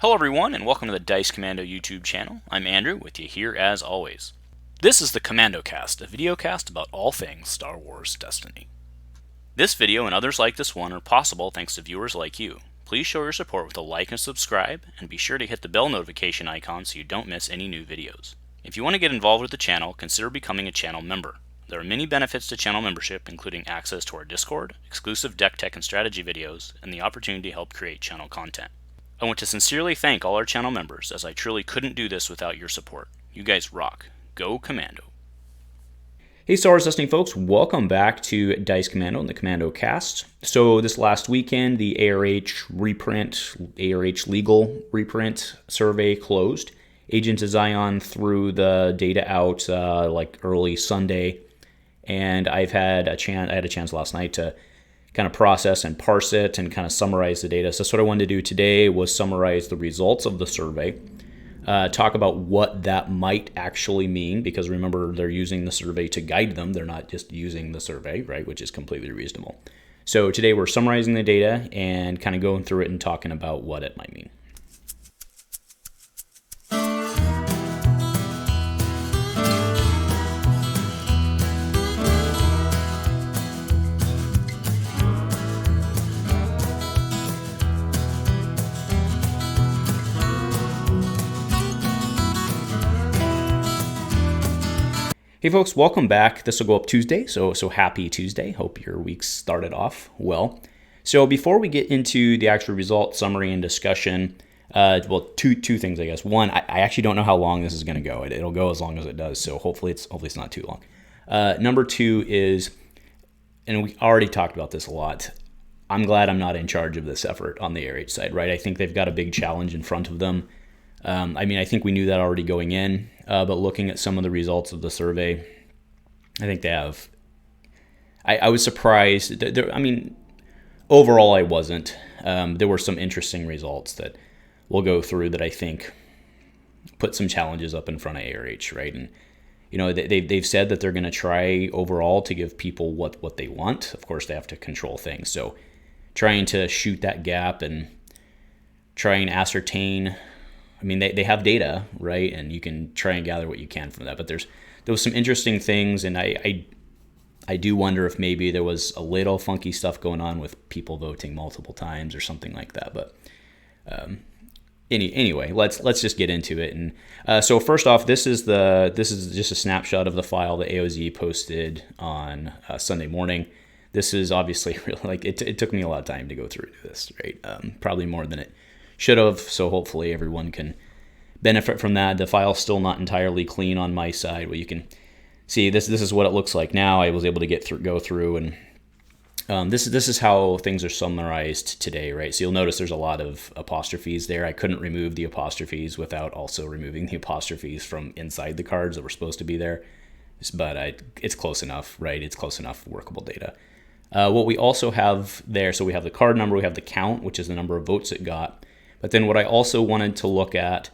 Hello everyone, and welcome to the Dice Commando YouTube channel. I'm Andrew, with you here as always. This is the Commando Cast, a video cast about all things Star Wars Destiny. This video and others like this one are possible thanks to viewers like you. Please show your support with a like and subscribe, and be sure to hit the bell notification icon so you don't miss any new videos. If you want to get involved with the channel, consider becoming a channel member. There are many benefits to channel membership, including access to our Discord, exclusive deck tech and strategy videos, and the opportunity to help create channel content. I want to sincerely thank all our channel members, as I truly couldn't do this without your support. You guys rock. Go Commando. Hey Star Wars Destiny folks, welcome back to Dice Commando and the Commando Cast. So this last weekend, the ARH-Legal Reprint survey closed. Agents of Zion threw the data out like early Sunday, and I had a chance last night to kind of process and parse it and kind of summarize the data. So that's what I wanted to do today, was summarize the results of the survey, talk about what that might actually mean, because remember, they're using the survey to guide them. They're not just using the survey, right, which is completely reasonable. So today we're summarizing the data and kind of going through it and talking about what it might mean. Hey folks, welcome back. This will go up Tuesday, so happy Tuesday. Hope your week started off well. So before we get into the actual results summary and discussion, two things, I guess. One, I actually don't know how long this is going to go. It'll go as long as it does, so hopefully it's not too long. Number two is, and we already talked about this a lot, I'm glad I'm not in charge of this effort on the ARH side, right? I think they've got a big challenge in front of them. I think we knew that already going in, but looking at some of the results of the survey, I think they have. I was surprised. Overall, I wasn't. There were some interesting results that we'll go through that I think put some challenges up in front of ARH, right? And they've said that they're going to try overall to give people what they want. Of course, they have to control things, so trying to shoot that gap and try and ascertain. They have data, right? And you can try and gather what you can from that. But there was some interesting things, and I do wonder if maybe there was a little funky stuff going on with people voting multiple times or something like that. But anyway, let's just get into it. And so first off, this is just a snapshot of the file that AOZ posted on Sunday morning. This is obviously really it took me a lot of time to go through this, right? Probably more than it should have, so hopefully everyone can benefit from that. The file's still not entirely clean on my side, but you can see this is what it looks like now. I was able to go through, and this is how things are summarized today, right? So you'll notice there's a lot of apostrophes there. I couldn't remove the apostrophes without also removing the apostrophes from inside the cards that were supposed to be there, but it's close enough, right? It's close enough workable data. What we also have there, so we have the card number, we have the count, which is the number of votes it got. But then what I also wanted to look at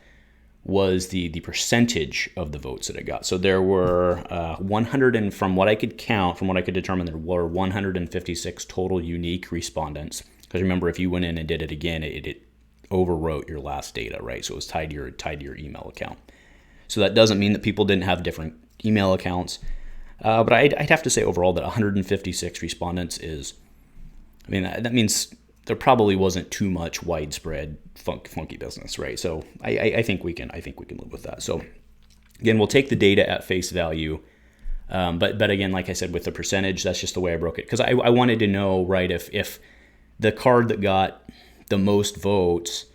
was the percentage of the votes that it got. So there were 100, and from what I could determine, there were 156 total unique respondents. Because remember, if you went in and did it again, it overwrote your last data, right? So it was tied to your email account. So that doesn't mean that people didn't have different email accounts. But I'd have to say overall that 156 respondents is, that means there probably wasn't too much widespread funky business, right? So I think we can live with that. So again, we'll take the data at face value, but again, like I said, with the percentage, that's just the way I broke it, because I wanted to know, right, if the card that got the most votes,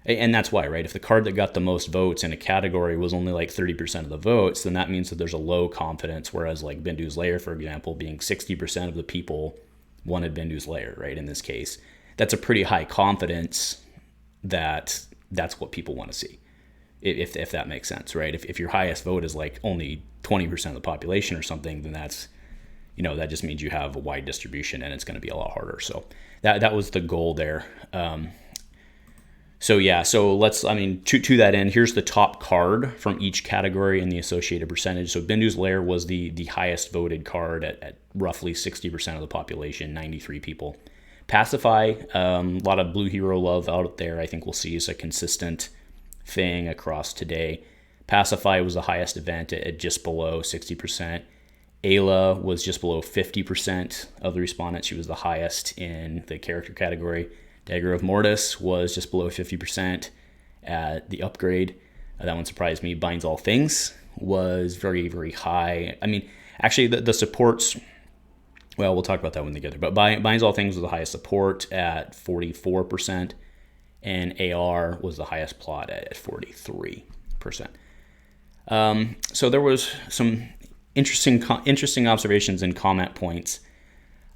and that's why, right, if the card that got the most votes in a category was only like 30% of the votes, then that means that there's a low confidence, whereas like Bendu's Lair, for example, being 60% of the people wanted Bendu's Lair, right, in this case, that's a pretty high confidence that that's what people want to see, if that makes sense, right? If your highest vote is like only 20% of the population or something, then that's, that just means you have a wide distribution, and it's going to be a lot harder. So that was the goal there. So let's, to that end, here's the top card from each category and the associated percentage. So Bendu's Lair was the highest voted card at roughly 60% of the population, 93 people. Pacify, a lot of blue hero love out there. I think we'll see is a consistent thing across today. Pacify was the highest event at just below 60%. Ayla was just below 50% of the respondents. She was the highest in the character category. Dagger of Mortis was just below 50% at the upgrade. That one surprised me. Binds All Things was very, very high. I mean, actually, the supports, well, we'll talk about that when they get there. But Binds All Things was the highest support at 44%, and AR was the highest plot at 43%. So there was some interesting observations and comment points.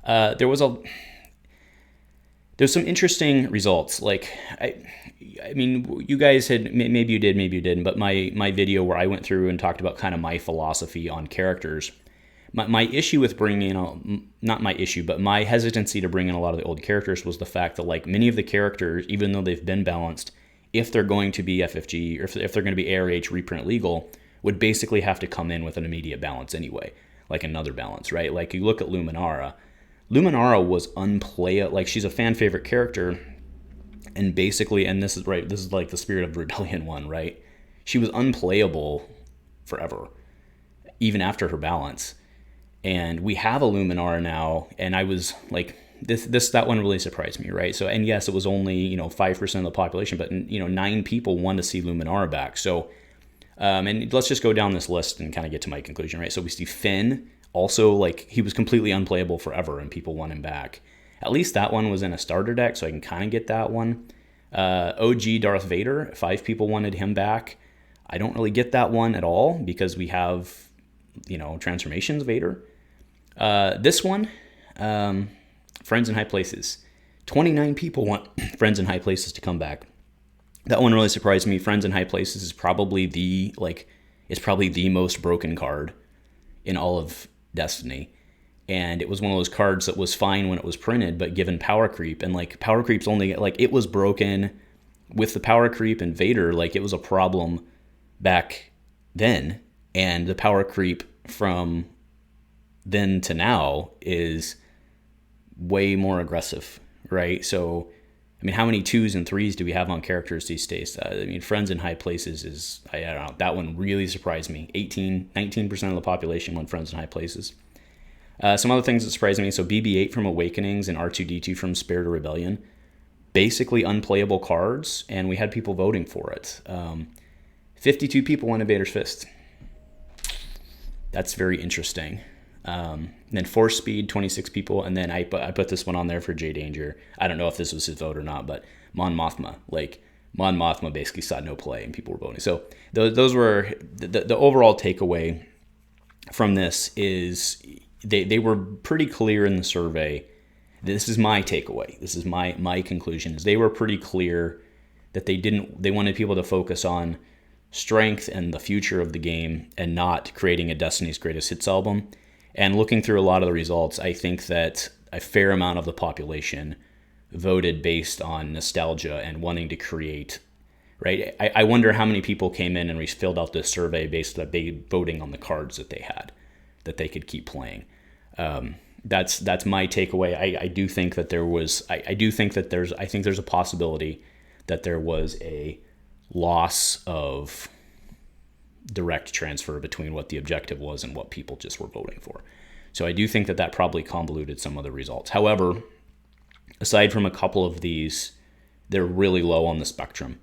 There's some interesting results. Like, I mean, you guys had, maybe you did, maybe you didn't, but my video where I went through and talked about kind of my philosophy on characters, my issue with bringing in, not my issue, but my hesitancy to bring in a lot of the old characters was the fact that, like, many of the characters, even though they've been balanced, if they're going to be FFG, or if they're going to be ARH reprint legal, would basically have to come in with an immediate balance anyway, like another balance, right? Like, you look at Luminara. Luminara was unplayable. Like, she's a fan favorite character, and basically, and this is right, this is like the Spirit of Rebellion one, right? She was unplayable forever, even after her balance. And we have a Luminara now, and I was like, that one really surprised me, right? So, and yes, it was only 5% of the population, but 9 people wanted to see Luminara back. So, and let's just go down this list and kind of get to my conclusion, right? So we see Finn. Also, like, he was completely unplayable forever, and people want him back. At least that one was in a starter deck, so I can kind of get that one. OG Darth Vader, 5 people wanted him back. I don't really get that one at all, because we have, Transformations Vader. This one, Friends in High Places. 29 people want Friends in High Places to come back. That one really surprised me. Friends in High Places is probably the most broken card in all of Destiny, and it was one of those cards that was fine when it was printed, but given power creep, and like power creep's only, like, it was broken with the power creep and Vader, like it was a problem back then, and the power creep from then to now is way more aggressive, right? So, I mean, how many 2s and 3s do we have on characters these days? I mean, Friends in High Places is, I don't know, that one really surprised me. 19% of the population went Friends in High Places. Some other things that surprised me, so BB-8 from Awakenings and R2-D2 from Spirit of Rebellion, basically unplayable cards, and we had people voting for it. 52 people wanted Vader's Fist. That's very interesting. Then Force Speed, 26 people, and then I put this one on there for J Danger. I don't know if this was his vote or not, but Mon Mothma, basically saw no play, and people were voting. So those were the overall takeaway from this is they were pretty clear in the survey. This is my takeaway. This is my conclusion. Is they were pretty clear that they wanted people to focus on strength and the future of the game, and not creating a Destiny's Greatest Hits album. And looking through a lot of the results, I think that a fair amount of the population voted based on nostalgia and wanting to create, right? I wonder how many people came in and filled out this survey based on voting on the cards that they had, that they could keep playing. That's my takeaway. I do think that there was, I think there's a possibility that there was a loss of direct transfer between what the objective was and what people just were voting for. So I do think that probably convoluted some of the results. However, aside from a couple of these, they're really low on the spectrum.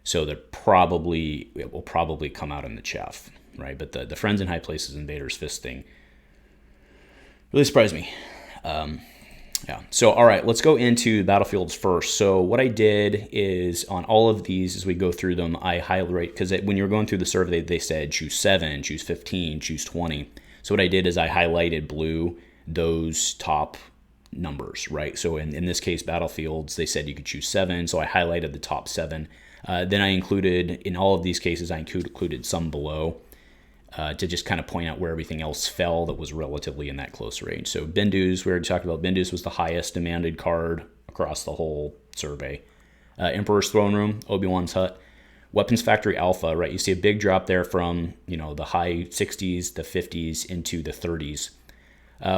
So it will probably come out in the chaff, right? But the Friends in High Places and Vader's Fist thing really surprised me. Yeah. So, all right, let's go into battlefields first. So what I did is on all of these, as we go through them, I highlight, because when you were going through the survey, they said choose 7, choose 15, choose 20. So what I did is I highlighted blue those top numbers, right? So in this case, battlefields, they said you could choose 7. So I highlighted the top 7. Then I included, in all of these cases, I included some below to just kind of point out where everything else fell that was relatively in that close range. So Bendu's, we already talked about, Bendu's was the highest demanded card across the whole survey. Emperor's Throne Room, Obi-Wan's Hut. Weapons Factory Alpha, right? You see a big drop there from, the high 60s, the 50s into the 30s.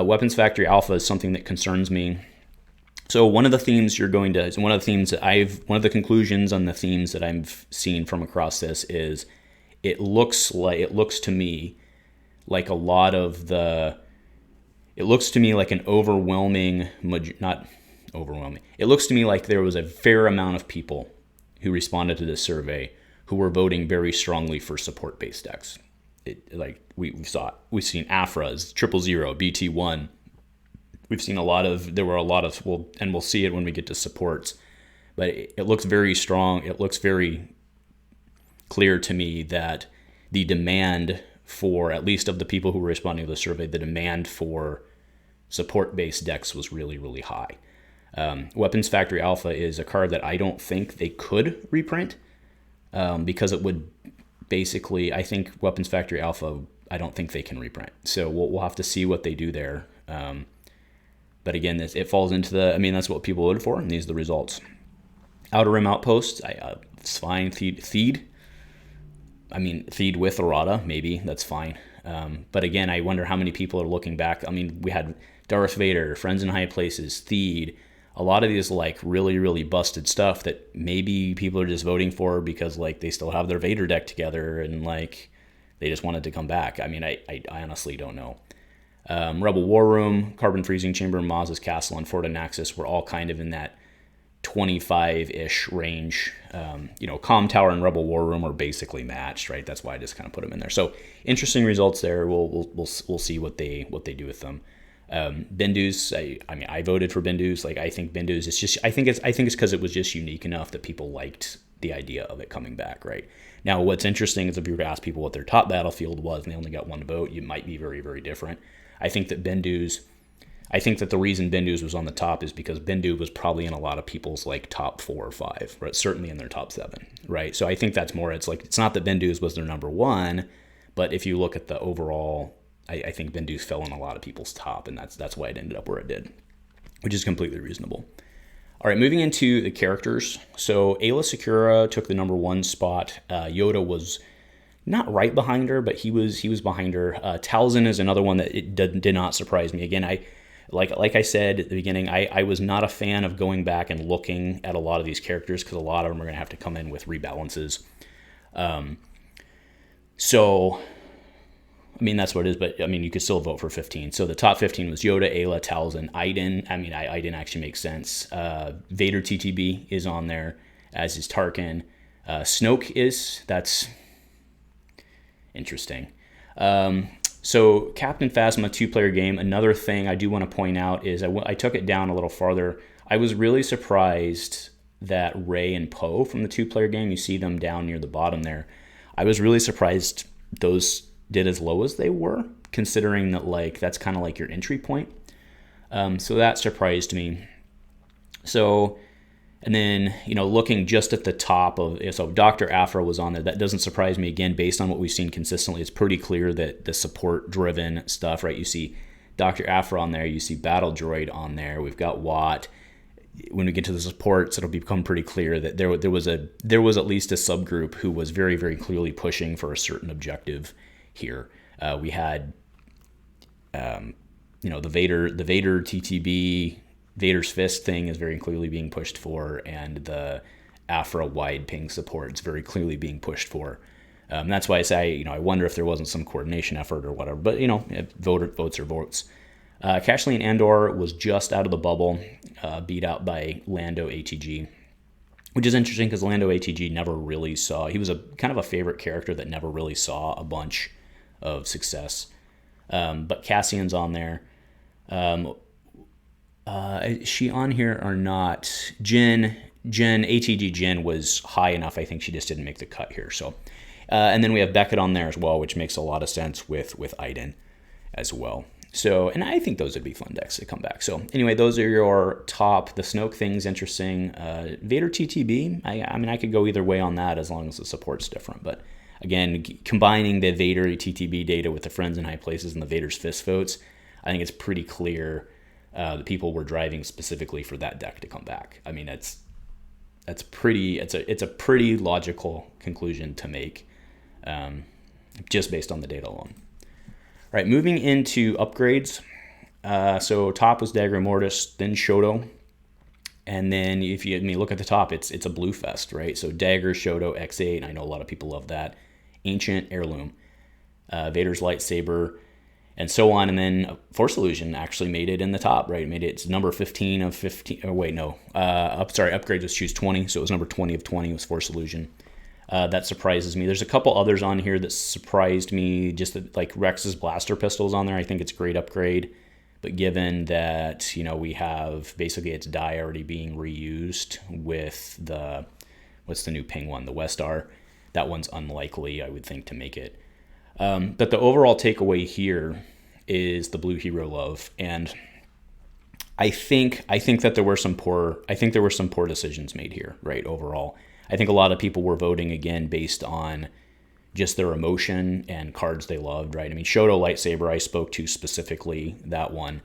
Weapons Factory Alpha is something that concerns me. So one of the themes one of the conclusions on the themes that I've seen from across this is it looks to me like a lot of the, it looks to me like an overwhelming, not overwhelming, it looks to me like there was a fair amount of people who responded to this survey who were voting very strongly for support-based decks. We've seen Afras, 000, BT1. We've seen we'll see it when we get to supports, but it looks very strong. It looks very clear to me that the demand for, at least of the people who were responding to the survey, the demand for support-based decks was really, really high. Weapons Factory Alpha is a card that I don't think they could reprint, because it would basically, I think Weapons Factory Alpha, I don't think they can reprint. So we'll have to see what they do there. But again, it falls into that's what people voted for, and these are the results. Outer Rim Outpost, it's fine. Theed with errata, maybe, that's fine. But again, I wonder how many people are looking back. We had Darth Vader, Friends in High Places, Theed, a lot of these really, really busted stuff that maybe people are just voting for because they still have their Vader deck together and they just wanted to come back. I honestly don't know. Rebel War Room, Carbon Freezing Chamber, Maz's Castle, and Fort Anaxis were all kind of in that 25-ish range. Comm Tower and Rebel War Room are basically matched, right? That's why I just kind of put them in there. So interesting results there. We'll see what they do with them. Bendu's, I voted for Bendu's. I think Bendu's is just, I think it's because it was just unique enough that people liked the idea of it coming back, right? Now, what's interesting is if you were to ask people what their top battlefield was and they only got one vote, you might be very, very different. I think that the reason Bendu's was on the top is because Bendu was probably in a lot of people's top 4 or 5, right? Certainly in their top 7, right? So I think that's more, it's not that Bendu's was their number 1, but if you look at the overall, I think Bendu's fell in a lot of people's top, and that's why it ended up where it did, which is completely reasonable. All right, moving into the characters. So Aayla Secura took the number 1 spot. Yoda was not right behind her, but he was behind her. Talzin is another one that it did not surprise me. Again, like I said at the beginning, I was not a fan of going back and looking at a lot of these characters because a lot of them are going to have to come in with rebalances. That's what it is, but you could still vote for 15. So the top 15 was Yoda, Aayla, Talzin, Iden. Iden actually makes sense. Vader TTB is on there, as is Tarkin. Snoke that's interesting. So Captain Phasma 2-player game. Another thing I do want to point out is I took it down a little farther. I was really surprised that Rey and Poe from the 2-player game, you see them down near the bottom there. I was really surprised those did as low as they were, considering that that's kind of your entry point. So that surprised me. So, and then, looking just at the top so Dr. Aphra was on there. That doesn't surprise me. Again, based on what we've seen consistently, it's pretty clear that the support-driven stuff, right? You see Dr. Aphra on there. You see Battle Droid on there. We've got Watt. When we get to the supports, it'll become pretty clear that there was at least a subgroup who was very, very clearly pushing for a certain objective here. We had, the Vader TTB, Vader's Fist thing is very clearly being pushed for, and the Aphra wide ping support is very clearly being pushed for. That's why I say, I wonder if there wasn't some coordination effort or whatever, but, votes are votes. Cassian Andor was just out of the bubble, beat out by Lando ATG, which is interesting because Lando ATG never really saw, he was a kind of a favorite character that never really saw a bunch of success. But Cassian's on there. Is she on here or not? ATG Jin was high enough. I think she just didn't make the cut here. So, and then we have Beckett on there as well, which makes a lot of sense with Iden as well. So, and I think those would be fun decks to come back. So anyway, those are your top. The Snoke thing's interesting. Vader TTB, I could go either way on that as long as the support's different. But again, combining the Vader TTB data with the Friends in High Places and the Vader's Fist votes, I think it's pretty clear the people were driving specifically for that deck to come back. It's a pretty logical conclusion to make, just based on the data alone. All right, moving into upgrades. So top was Dagger Mortis, then Shoto. And then if you look at the top, it's a blue fest, right? So Dagger, Shoto, X8. I know a lot of people love that. Ancient, Heirloom, Vader's lightsaber, and so on. And then Force Illusion actually made it in the top, right? It made it's number 15 of 15. Oh, wait, no. Upgrades was choose 20. So it was number 20 of 20 was Force Illusion. That surprises me. There's a couple others on here that surprised me. Just that, like Rex's blaster pistols on there. I think it's a great upgrade. But given that, we have basically its die already being reused with what's the new ping one? The Westar. That one's unlikely, I would think, to make it. But the overall takeaway here is the Blue Hero love. And I think that there were some poor decisions made here, right? Overall, I think a lot of people were voting again based on just their emotion and cards they loved, right? I mean, Shoto lightsaber, I spoke to specifically that one.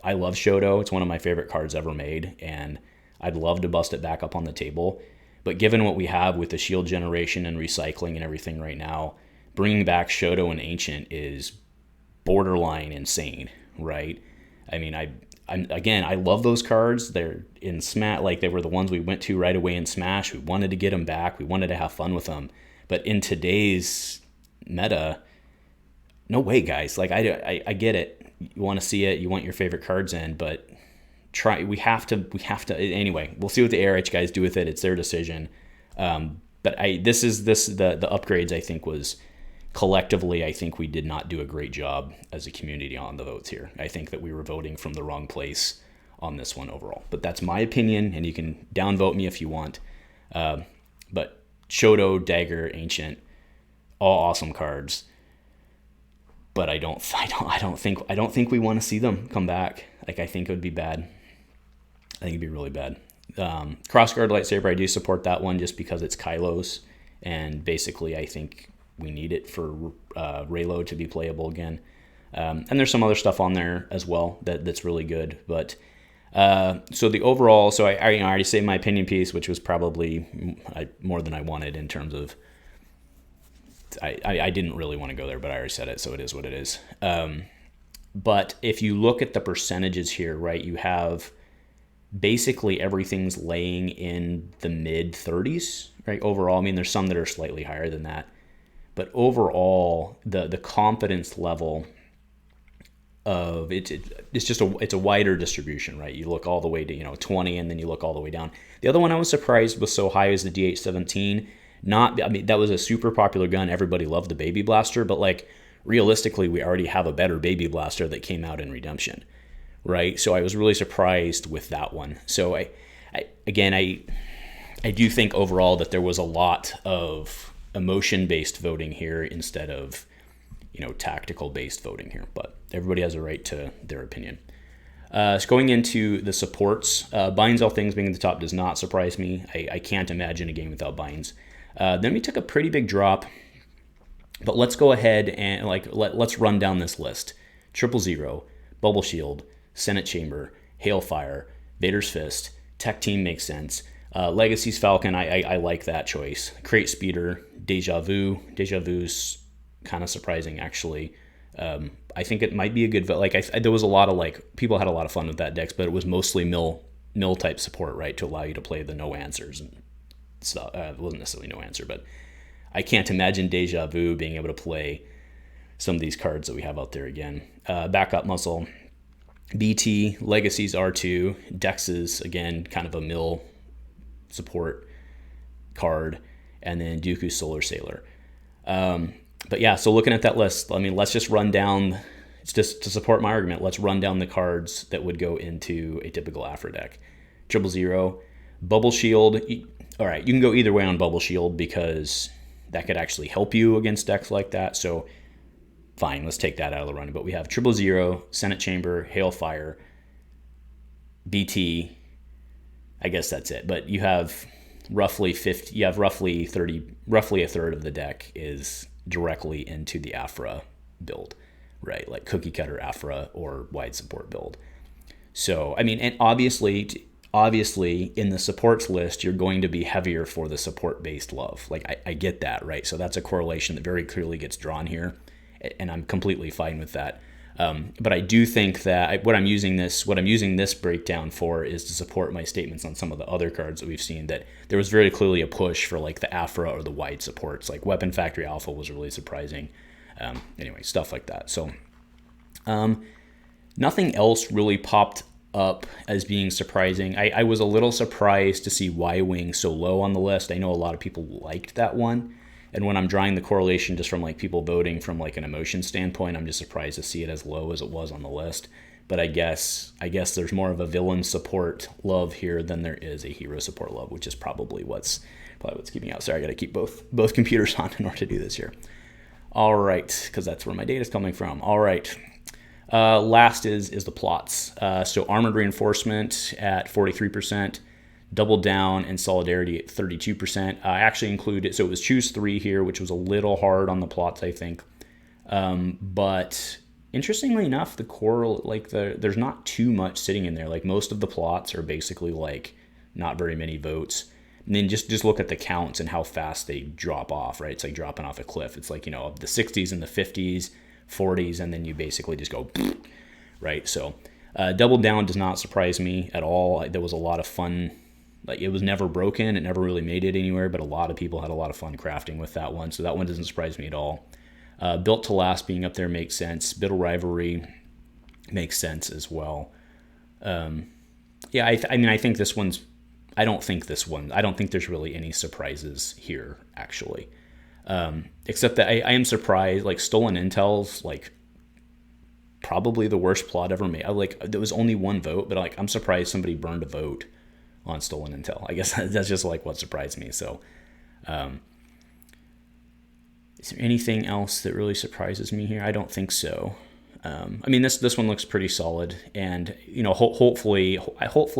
I love Shoto. It's one of my favorite cards ever made, and I'd love to bust it back up on the table. But given what we have with the shield generation and recycling and everything right now, bringing back Shoto and Ancient is borderline insane, right? I mean, I love those cards. They're in Smash, like they were the ones we went to right away in Smash. We wanted to get them back. We wanted to have fun with them. But in today's meta, no way, guys. Like I get it. You want to see it. You want your favorite cards in, but we have to anyway. We'll see what the ARH guys do with it. It's their decision. But the upgrades I think was collectively, I think we did not do a great job as a community on the votes here. I think that we were voting from the wrong place on this one overall. But that's my opinion, and you can downvote me if you want. But Shoto, Dagger, Ancient, all awesome cards. But I don't think we want to see them come back. Like, I think it would be bad. I think it'd be really bad. Crossguard lightsaber, I do support that one just because it's Kylo's, and basically I think we need it for Raylo to be playable again. And there's some other stuff on there as well that's really good. But so the overall, so I already said my opinion piece, which was probably more than I wanted in terms of, I didn't really want to go there, but I already said it, so it is what it is. But if you look at the percentages here, right, you have basically everything's laying in the mid 30s, right? Overall, I mean, there's some that are slightly higher than that. But overall, the confidence level of it's a wider distribution, right? You look all the way to 20, and then you look all the way down. The other one I was surprised was so high as the DH-17. That was a super popular gun. Everybody loved the Baby Blaster, but like realistically, we already have a better Baby Blaster that came out in Redemption, right? So I was really surprised with that one. So I do think overall that there was a lot of emotion-based voting here instead of tactical-based voting here, but everybody has a right to their opinion. So going into the supports, Binds All Things being at the top does not surprise me. I can't imagine a game without Binds. Then we took a pretty big drop, but let's go ahead and let's run down this list. 000, Bubble Shield, Senate Chamber, Hailfire, Vader's Fist, Tech Team makes sense. Legacies Falcon, I like that choice. Crate Speeder, Deja Vu. Deja Vu's kind of surprising, actually. I think it might be a good vote. There was a lot of people had a lot of fun with that deck, but it was mostly mill type support, right, to allow you to play the no answers and stuff. It wasn't necessarily no answer, but I can't imagine Deja Vu being able to play some of these cards that we have out there again. Backup Muscle, BT, Legacies R2, Dexes, again, kind of a mill support card, and then Dooku Solar Sailor. But yeah, so looking at that list, I mean, let's just run down, it's just to support my argument, let's run down the cards that would go into a typical Afro deck. 000, Bubble Shield. All right, you can go either way on Bubble Shield because that could actually help you against decks like that. So fine, let's take that out of the running. But we have 000, Senate Chamber, Hailfire, BT. I guess that's it. But you have roughly 50. You have roughly 30. Roughly a third of the deck is directly into the Afra build, right? Like cookie cutter Afra or wide support build. So I mean, and obviously in the supports list, you're going to be heavier for the support-based love. Like I get that, right? So that's a correlation that very clearly gets drawn here, and I'm completely fine with that. But I do think that what I'm using this breakdown for is to support my statements on some of the other cards that we've seen, that there was very clearly a push for like the Aphra or the wide supports. Like Weapon Factory Alpha was really surprising. Anyway, stuff like that. So nothing else really popped up as being surprising. I was a little surprised to see Y-Wing so low on the list. I know a lot of people liked that one. And when I'm drawing the correlation just from like people voting from like an emotion standpoint, I'm just surprised to see it as low as it was on the list. But I guess there's more of a villain support love here than there is a hero support love, which is probably what's keeping out. Sorry, I got to keep both computers on in order to do this here. All right, because that's where my data is coming from. All right. Last is the plots. So Armored Reinforcement at 43%. Double Down and Solidarity at 32%. I actually included, so it was choose 3 here, which was a little hard on the plots, I think. But interestingly enough, the core, like there's not too much sitting in there. Like most of the plots are basically like not very many votes. And then just look at the counts and how fast they drop off, right? It's like dropping off a cliff. It's like, the 60s and the 50s, 40s, and then you basically just go, right? So Double Down does not surprise me at all. There was a lot of fun. Like it was never broken. It never really made it anywhere, but a lot of people had a lot of fun crafting with that one. So that one doesn't surprise me at all. Built to Last being up there makes sense. Bitter Rivalry makes sense as well. I think this one's, I don't think there's really any surprises here, actually. Except that I am surprised, like Stolen Intel's like probably the worst plot ever made. There was only one vote, but like I'm surprised somebody burned a vote on Stolen Intel. I guess that's just like what surprised me. So is there anything else that really surprises me here? I don't think so. This one looks pretty solid, and hopefully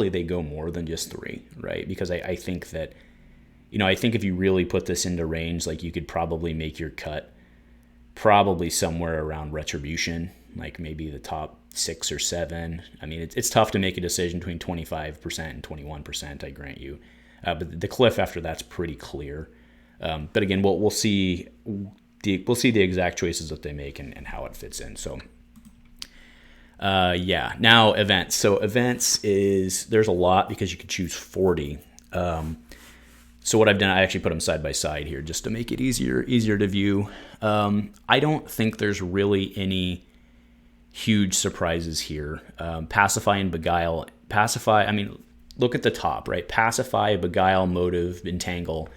they go more than just 3, right? Because I think that I think if you really put this into range, like you could probably make your cut probably somewhere around Retribution, like maybe the top 6 or 7. I mean, it's tough to make a decision between 25% and 21%, I grant you. But the cliff after that's pretty clear. But again, we'll see the exact choices that they make and how it fits in. So now events. So events there's a lot because you could choose 40. So what I've done, I actually put them side by side here just to make it easier to view. I don't think there's really any huge surprises here. Pacify and Beguile. Pacify, look at the top, right? Pacify, Beguile, Motive, Entangle,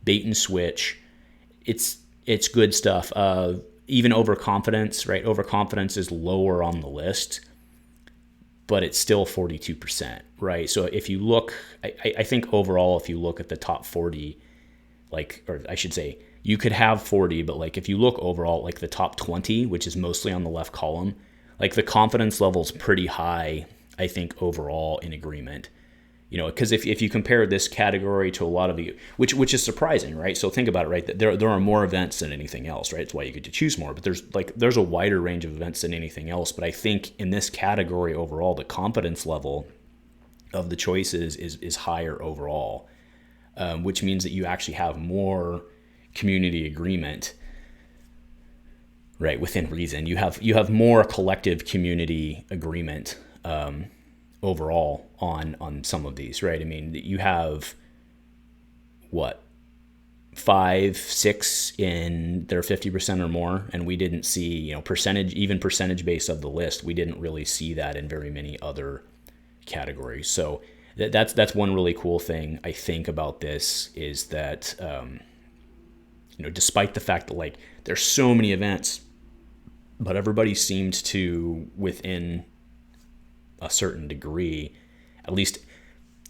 Bait and Switch. It's good stuff. Even Overconfidence, right? Overconfidence is lower on the list, but it's still 42%, right? So if you look, I think overall, if you look at the top 40, or I should say, you could have 40, but like if you look overall, like the top 20, which is mostly on the left column, like the confidence level is pretty high, I think, overall in agreement. Because if you compare this category to a lot of you, which is surprising, right? So think about it, right? There are more events than anything else, right? It's why you get to choose more. But there's a wider range of events than anything else. But I think in this category overall, the confidence level of the choices is higher overall, which means that you actually have more community agreement, right? Within reason, you have more collective community agreement overall on some of these, right? I mean, you have 5, 6 in their 50% or more, and we didn't see percentage base of the list. We didn't really see that in very many other categories. So that's one really cool thing I think about this is that despite the fact that there's so many events, but everybody seemed to, within a certain degree, at least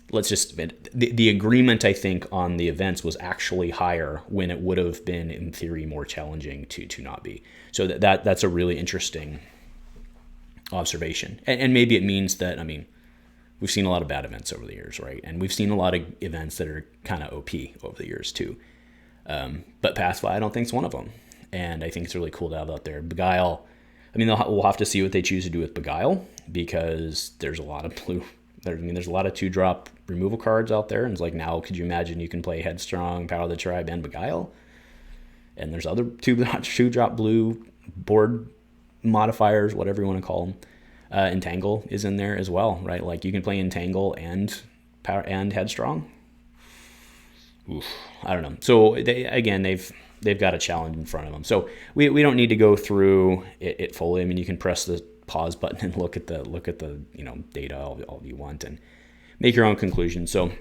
the agreement, I think, on the events was actually higher when it would have been, in theory, more challenging to not be. So that's a really interesting observation. And maybe it means that, we've seen a lot of bad events over the years, right? And we've seen a lot of events that are kind of OP over the years, too. But Pacify, I don't think it's one of them. And I think it's really cool to have out there. Beguile, we'll have to see what they choose to do with Beguile, because there's a lot of blue. There's a lot of 2-drop removal cards out there, and it's like, now could you imagine you can play Headstrong, Power of the Tribe, and Beguile? And there's other 2-drop blue board modifiers, whatever you want to call them. Entangle is in there as well, right? Like you can play Entangle and power and Headstrong. Oof, I don't know. So they've got a challenge in front of them. So we don't need to go through it fully. I mean, you can press the pause button and look at the data all you want and make your own conclusions. So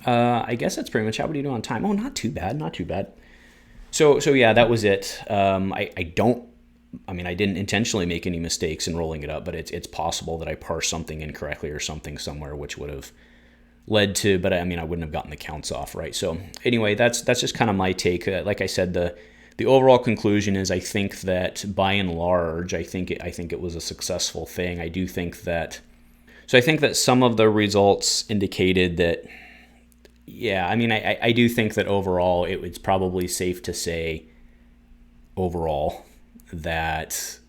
I guess that's pretty much how. What do you do on time? Oh, not too bad. So yeah, that was it. I didn't intentionally make any mistakes in rolling it up, but it's possible that I parsed something incorrectly or something somewhere, which would have led to, but I wouldn't have gotten the counts off, right? So anyway, that's just kind of my take. Like I said, the overall conclusion is I think that by and large, I think it was a successful thing. I think that some of the results indicated that, yeah, I do think that overall it's probably safe to say overall that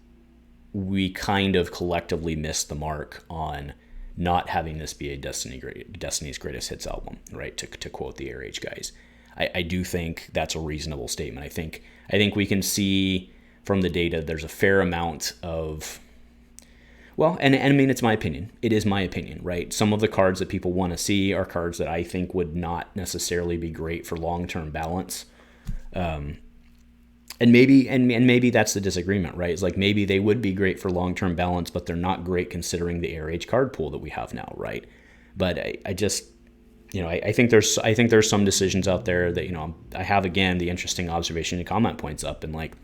we kind of collectively missed the mark on not having this be a Destiny's Greatest Hits album, right? To quote the ARH guys, I do think that's a reasonable statement. I think we can see from the data there's a fair amount of, well, and it's my opinion. It is my opinion, right? Some of the cards that people want to see are cards that I think would not necessarily be great for long-term balance. And maybe that's the disagreement, right? It's like maybe they would be great for long-term balance, but they're not great considering the ARH card pool that we have now, right? But I just, I think there's some decisions out there that, I have, again, the interesting observation and comment points up, and like,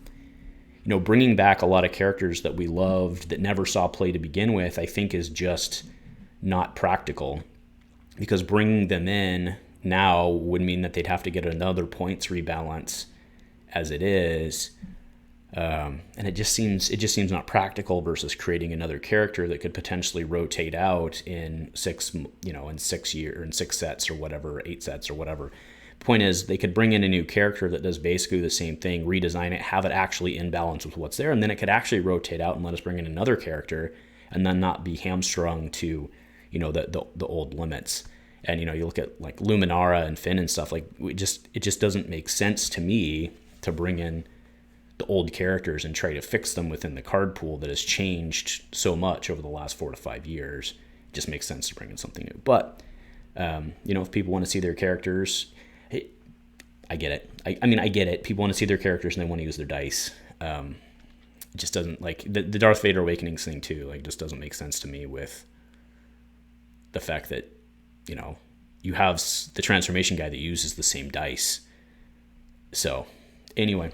bringing back a lot of characters that we loved that never saw play to begin with, I think is just not practical, because bringing them in now would mean that they'd have to get another points rebalance as it is, and it just seems not practical versus creating another character that could potentially rotate out in 6 sets or whatever, 8 sets or whatever. The point is, they could bring in a new character that does basically the same thing, redesign it, have it actually in balance with what's there, and then it could actually rotate out and let us bring in another character, and then not be hamstrung to, the old limits. And you look at like Luminara and Finn and stuff, like it just doesn't make sense to me to bring in the old characters and try to fix them within the card pool that has changed so much over the last 4 to 5 years. It just makes sense to bring in something new. But if people want to see their characters, I get it. I get it. People want to see their characters and they want to use their dice. It just doesn't, like the Darth Vader Awakenings thing too, like just doesn't make sense to me with the fact that, you have the transformation guy that uses the same dice. So anyway,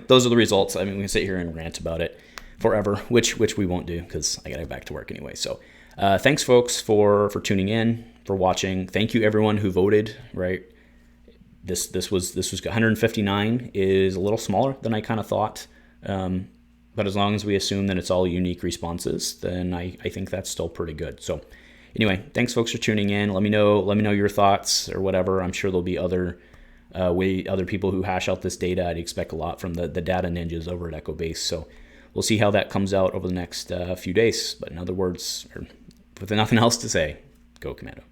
those are the results. We can sit here and rant about it forever, which we won't do because I got to go back to work anyway. So thanks folks for tuning in, for watching. Thank you everyone who voted, right? This was 159 is a little smaller than I kind of thought. But as long as we assume that it's all unique responses, then I think that's still pretty good. So anyway, thanks folks for tuning in. Let me know your thoughts or whatever. I'm sure there'll be other people who hash out this data. I'd expect a lot from the data ninjas over at Echo Base. So we'll see how that comes out over the next few days. But in other words, or with nothing else to say, go Commando.